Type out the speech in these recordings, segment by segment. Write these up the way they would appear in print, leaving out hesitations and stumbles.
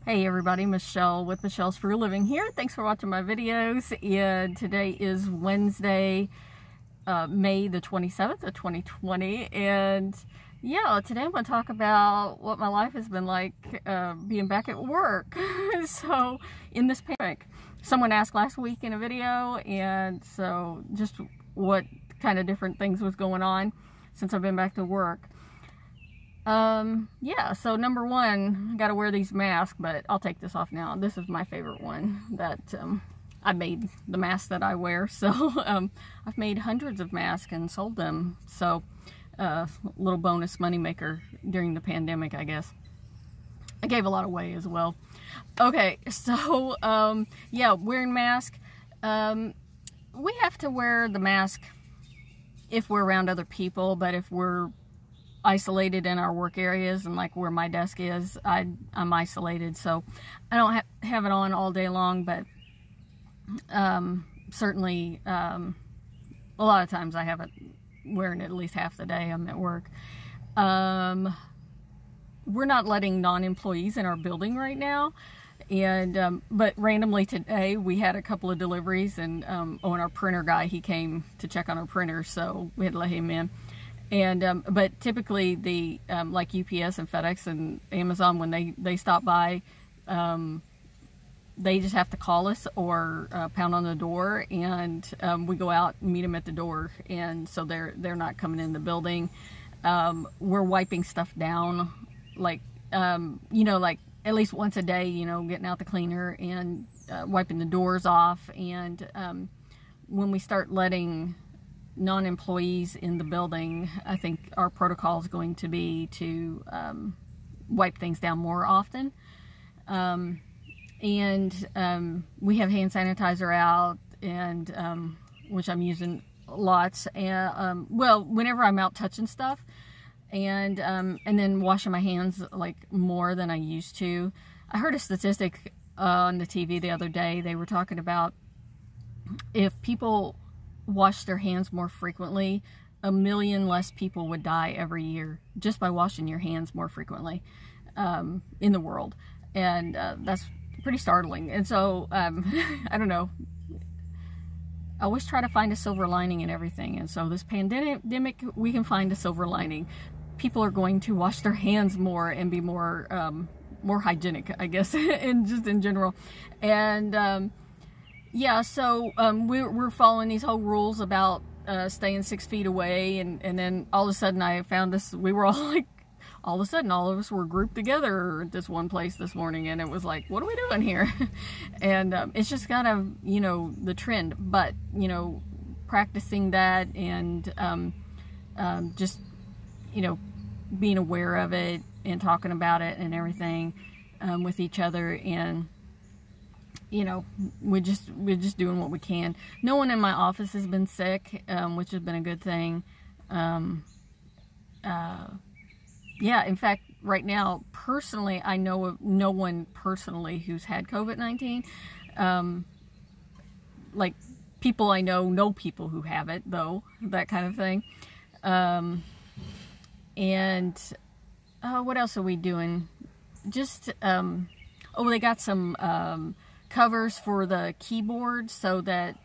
Hey everybody, Michelle with Michelle's For Living here. Thanks for watching my videos. And today is Wednesday, May the 27th of 2020. And yeah, today I'm going to talk about what my life has been like being back at work. So in this pandemic, someone asked last week in a video, and so just what kind of different things was going on since I've been back to work. Yeah, so number one, I gotta wear these masks, but I'll take this off now. This is my favorite one that, I made the mask that I wear. So, I've made hundreds of masks and sold them. So, little bonus moneymaker during the pandemic, I guess. I gave a lot away as well. Okay, so, yeah, wearing mask. We have to wear the mask if we're around other people, but if we're isolated in our work areas, and like where my desk is, I'm isolated, so I don't have it on all day long, but certainly a lot of times I have it wearing it at least half the day I'm at work. We're not letting non-employees in our building right now, and but randomly today we had a couple of deliveries, and our printer guy, he came to check on our printer, so we had to let him in. And but typically the like UPS and FedEx and Amazon, when they stop by, they just have to call us or pound on the door, and we go out and meet them at the door, and so they're not coming in the building. We're wiping stuff down, like you know, like at least once a day, you know, getting out the cleaner and wiping the doors off. And when we start letting non-employees in the building, I think our protocol is going to be to wipe things down more often. And we have hand sanitizer out, and which I'm using lots. And well, whenever I'm out touching stuff, and then washing my hands like more than I used to. I heard a statistic on the TV the other day. They were talking about if people wash their hands more frequently, 1 million less people would die every year just by washing your hands more frequently in the world. And that's pretty startling. And so I don't know, I always try to find a silver lining in everything, and so this pandemic, we can find a silver lining. People are going to wash their hands more and be more hygienic, I guess, and just in general. And yeah, so we're following these whole rules about staying 6 feet away, and then all of a sudden I found this, we were all like, all of a sudden all of us were grouped together at this one place this morning, and it was like, what are we doing here? And it's just kind of, you know, the trend, but, you know, practicing that, and just, you know, being aware of it and talking about it and everything with each other. And you know, we're just doing what we can. No one in my office has been sick, which has been a good thing. Yeah, in fact, right now, personally, I know of no one personally who's had COVID-19. Like, people I know people who have it, though, that kind of thing. And what else are we doing? Just, oh, they got some covers for the keyboard so that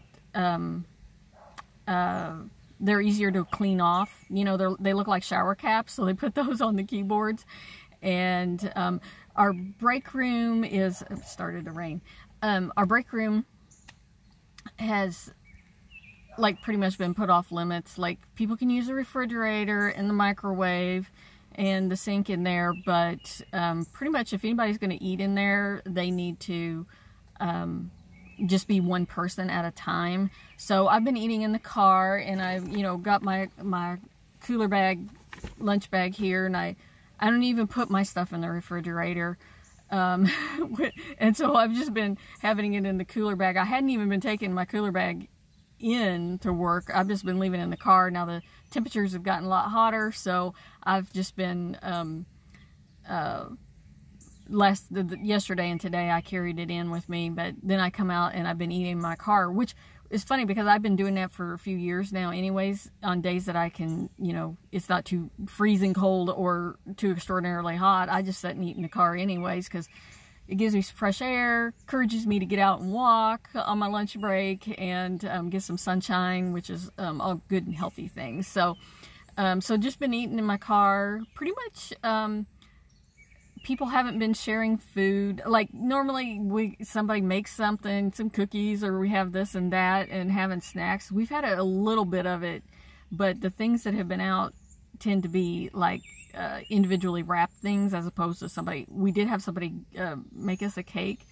they're easier to clean off. You know, they look like shower caps, so they put those on the keyboards. And our break room is, it started to rain. Our break room has like pretty much been put off limits. Like, people can use the refrigerator and the microwave and the sink in there, but pretty much if anybody's going to eat in there, they need to just be one person at a time. So I've been eating in the car, and I've, you know, got my cooler bag, lunch bag here, and I don't even put my stuff in the refrigerator. And so I've just been having it in the cooler bag. I hadn't even been taking my cooler bag in to work. I've just been leaving it in the car. Now the temperatures have gotten a lot hotter, so I've just been yesterday and today I carried it in with me, but then I come out and I've been eating in my car, which is funny because I've been doing that for a few years now anyways, on days that I can, you know, it's not too freezing cold or too extraordinarily hot. I just sit and eat in the car anyways, because it gives me some fresh air, encourages me to get out and walk on my lunch break, and get some sunshine, which is all good and healthy things. So, so just been eating in my car. Pretty much, people haven't been sharing food. Like normally, somebody makes something, some cookies, or we have this and that, and having snacks. We've had a little bit of it, but the things that have been out tend to be like individually wrapped things, as opposed to somebody. We did have somebody make us a cake,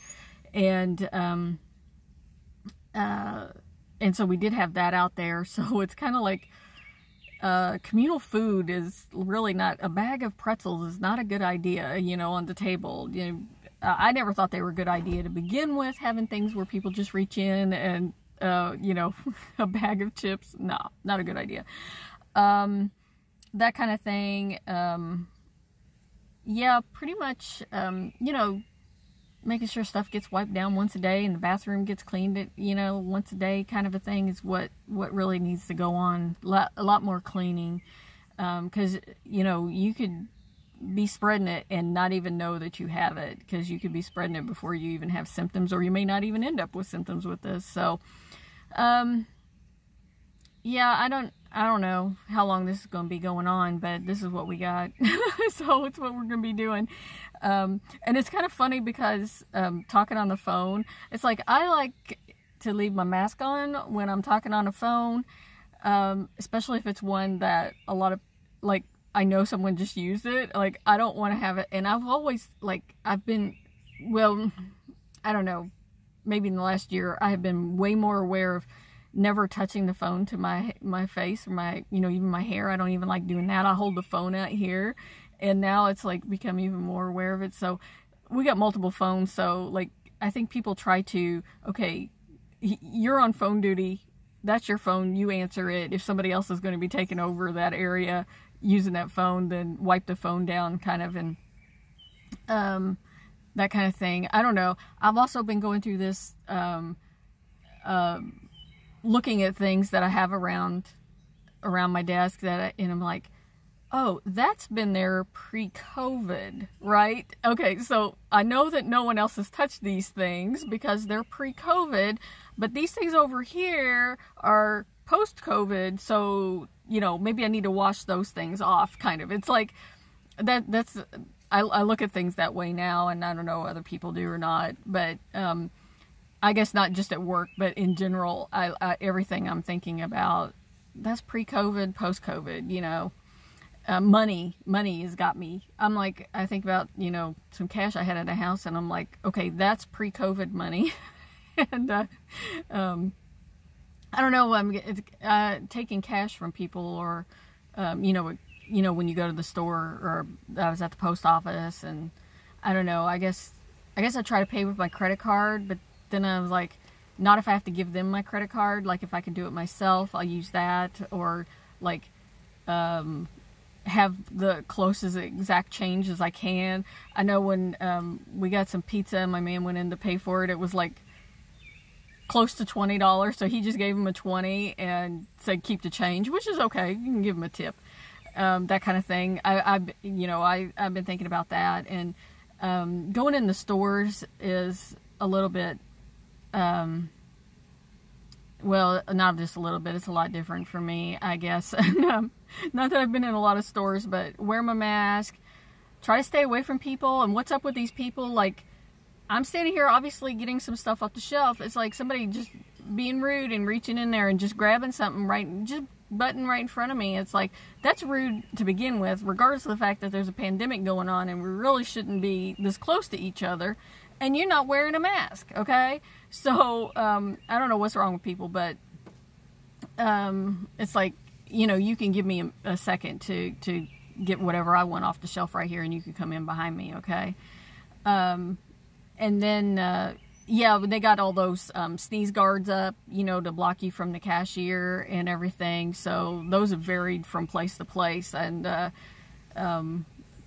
and so we did have that out there. So it's kind of like communal food is really not, a bag of pretzels is not a good idea, you know, on the table. You know, I never thought they were a good idea to begin with, having things where people just reach in and you know, a bag of chips. No, not a good idea. That kind of thing. Yeah, pretty much, you know, making sure stuff gets wiped down once a day and the bathroom gets cleaned, you know, once a day kind of a thing is what really needs to go on. A lot more cleaning. Because, you know, you could be spreading it and not even know that you have it, because you could be spreading it before you even have symptoms, or you may not even end up with symptoms with this. So, yeah, I don't know how long this is going to be going on, but this is what we got. So it's what we're going to be doing. And it's kind of funny because talking on the phone, it's like I like to leave my mask on when I'm talking on a phone, especially if it's one that a lot of, like, I know someone just used it. Like, I don't want to have it. And I've always, like, well, I don't know, maybe in the last year, I have been way more aware of never touching the phone to my face, or my, you know, even my hair. I don't even like doing that. I hold the phone out here, and now it's like become even more aware of it. So we got multiple phones. So like, I think people try to, okay, you're on phone duty. That's your phone. You answer it. If somebody else is going to be taking over that area using that phone, then wipe the phone down, kind of, and that kind of thing. I don't know. I've also been going through this, looking at things that I have around my desk and I'm like, oh, that's been there pre-COVID, right? Okay, so I know that no one else has touched these things because they're pre-COVID, but these things over here are post-COVID, so, you know, maybe I need to wash those things off, kind of. It's like, I look at things that way now, and I don't know other people do or not, but, I guess not just at work, but in general, everything I'm thinking about, that's pre-COVID, post-COVID, you know. Money has got me. I'm like, I think about, you know, some cash I had at a house, and I'm like, okay, that's pre-COVID money. And, I don't know, I'm taking cash from people, or, you know, when you go to the store, or I was at the post office, and I don't know, I guess I try to pay with my credit card, but then I was like, not if I have to give them my credit card. Like, if I can do it myself, I'll use that, or like, have the closest exact change as I can. I know when we got some pizza and my man went in to pay for it, it was like close to $20, so he just gave him a 20 and said keep the change, which is okay. You can give him a tip, that kind of thing. I've been thinking about that, and going in the stores is a little bit, well, not just a little bit, it's a lot different for me, I guess. Not that I've been in a lot of stores, but wear my mask, try to stay away from people. And what's up with these people? Like, I'm standing here obviously getting some stuff off the shelf. It's like somebody just being rude and reaching in there and just grabbing something just button right in front of me. It's like, that's rude to begin with, regardless of the fact that there's a pandemic going on and we really shouldn't be this close to each other. And you're not wearing a mask, okay? So, I don't know what's wrong with people, but it's like, you know, you can give me a second to get whatever I want off the shelf right here, and you can come in behind me, okay? And then, yeah, they got all those sneeze guards up, you know, to block you from the cashier and everything. So those have varied from place to place. And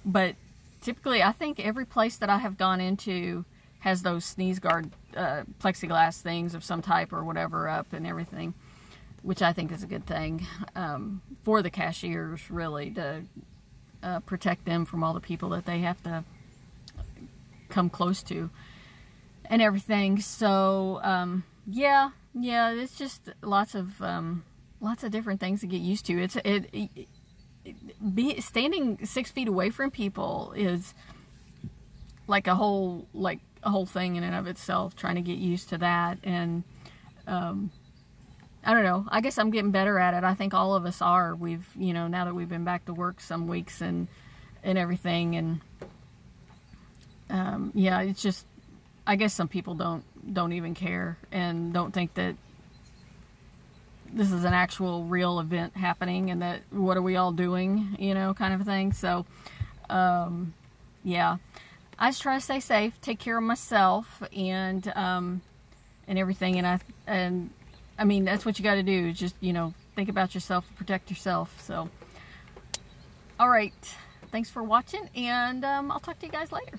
but typically, I think every place that I have gone into has those sneeze guard plexiglass things of some type or whatever up and everything, which I think is a good thing for the cashiers, really, to protect them from all the people that they have to come close to and everything. So yeah, it's just lots of different things to get used to. Standing 6 feet away from people is like a whole thing in and of itself, trying to get used to that. And I don't know, I guess I'm getting better at it. I think all of us are. We've, you know, now that we've been back to work some weeks and everything, and yeah, it's just, I guess some people don't even care and don't think that this is an actual real event happening, and that what are we all doing, you know, kind of thing. So yeah, I just try to stay safe, take care of myself, and everything. And I mean, that's what you got to do. Just, you know, think about yourself, protect yourself. So, all right, thanks for watching, and I'll talk to you guys later.